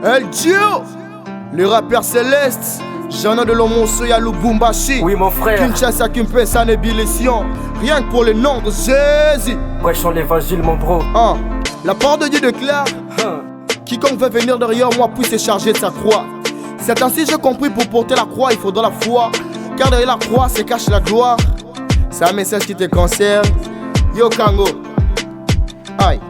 El Dio, le rappeur céleste, j'en ai de l'homonso y'a Lubumbashi. Oui mon frère. Kinshasa, Kimpesa, Nébilésion. Rien que pour le nom de Jésus. Prêchons l'évangile mon bro. La parole de Dieu déclare, quiconque veut venir derrière moi puisse se charger de sa croix. C'est ainsi j'ai compris, pour porter la croix il faudra la foi. Car derrière la croix se cache la gloire. C'est un message qui te concerne. Yo Kango. Aïe.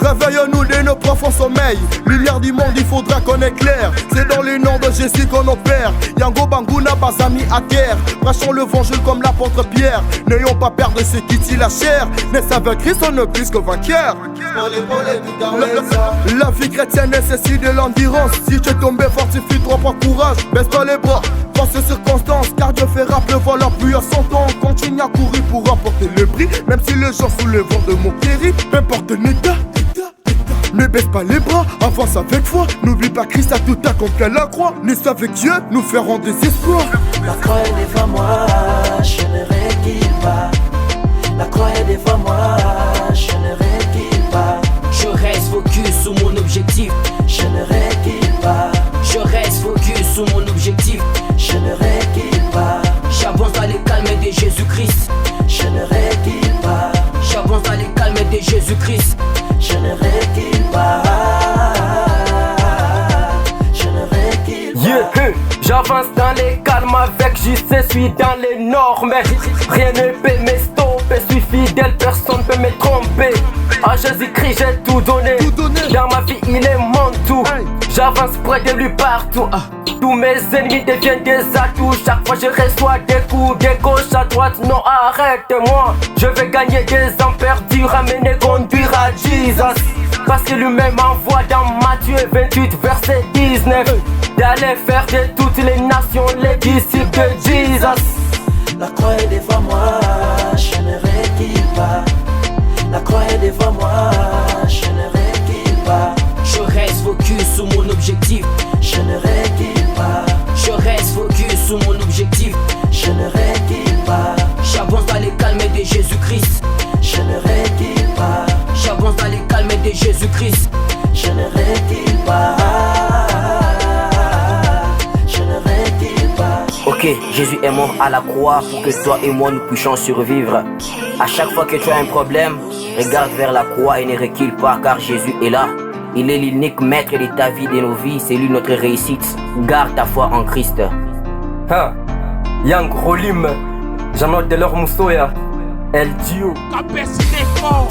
Réveillons-nous de nos profonds sommeils. Lumière du monde, il faudra qu'on éclaire. C'est dans le nom de Jésus qu'on opère. Yango Banguna, Bazami à terre. Prêchons l'évangile comme l'apôtre Pierre. N'ayons pas peur de ce qui tue la chair. Mais avec Christ, on est plus que vainqueur. La vie chrétienne nécessite de l'endurance. Si tu es tombé, fortifie-toi par courage. Baisse pas les bras, pense aux circonstances. Car Dieu fera pleuvoir la pluie à son temps. Continue à courir pour remporter le prix. Même si les gens sous le vent de mon péri. Peu importe l'état. Ne baisse pas les bras, avance avec foi. N'oublie pas Christ a tout accompli à la croix. Nous avec Dieu, nous ferons des espoirs. La croix est devant moi, je ne recule pas. La croix est devant moi, je ne recule pas. Je reste focus sur mon objectif. Je ne recule pas. Je reste focus sur mon objectif. Je ne recule pas. J'avance dans les calmes de Jésus-Christ. Je ne recule pas. J'avance dans les calmes de Jésus-Christ. Je ne recule pas. Je ne recule pas. Yeah, j'avance dans les calmes avec JC, suis dans les normes. Rien ne peut me stopper, suis fidèle, personne peut me tromper. À Jésus-Christ j'ai tout donné. Dans ma vie il est mon tout. J'avance près de lui partout. Tous mes ennemis deviennent des atouts. Chaque fois je reçois des coups, des gauche à droite. Non arrête-moi, je vais gagner des ans perdus, ramener, conduire à Jesus. Parce que lui-même envoie dans Matthieu 28 verset 19 d'aller faire de toutes les nations les disciples de Jesus. La croix est devant moi, je ne recule pas. La croix est devant moi, je ne recule pas. Je reste focus sur mon objectif. Je ne recule pas. Je reste focus sur mon objectif. Je ne recule pas. J'avance dans les calmes de Jésus-Christ. Je ne recule pas. J'avance dans les calmes de Jésus-Christ. Je ne recule pas. Je ne recule pas. Ok, Jésus est mort à la croix pour que toi et moi nous puissions survivre. À chaque fois que tu as un problème, regarde vers la croix et ne recule pas, car Jésus est là. Il est l'unique maître de ta vie, de nos vies, c'est lui notre réussite. Garde ta foi en Christ. Yang Rolim, j'en ai de leur moussoya. El Dio. Capacité fort.